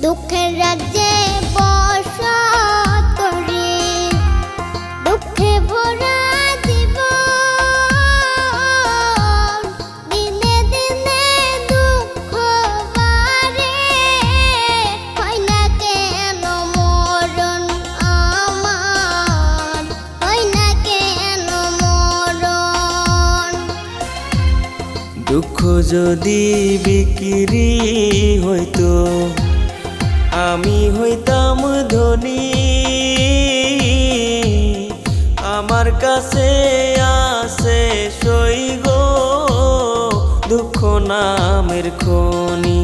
দুঃখের রাজ্যে বসত করি, দুঃখে ভরা জীবন, দিনে দিনে দুঃখ বাড়ে, হয় না কেন মরণ আমার, হয় না কেন মরণ। দুঃখ যদি বিক্রি হইতো আমি হইতাম ধনী, আমার কাছে আছে সই গো দুঃখ নামের খনি।